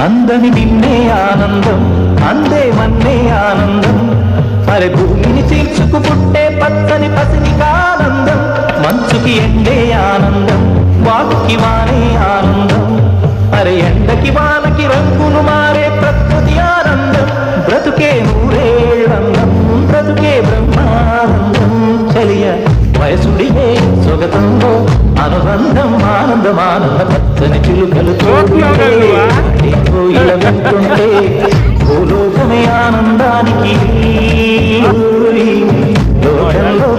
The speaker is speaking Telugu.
అందని నిన్నే ఆనందం అందే మన్నే ఆనందం మరి భూమిని చీల్చుకు పుట్టే పచ్చని పసినికి ఆనందం మంచుకి ఎండే ఆనందం వాటికి వానే ఆనందం అరే ఎండకి వానకి రంగులు మారే ప్రకృతి ఆనందం బ్రతుకే నూరేళ్ళందం బ్రతుకే బ్రహ్మానందం చలియ వయసుడివే స్వగతంలో అనుబంధం ఆనందం ఆనంద పచ్చని చిలుకలు ఇలా వింటుంటే భూలోకమే ఆనందానికి లోకంలో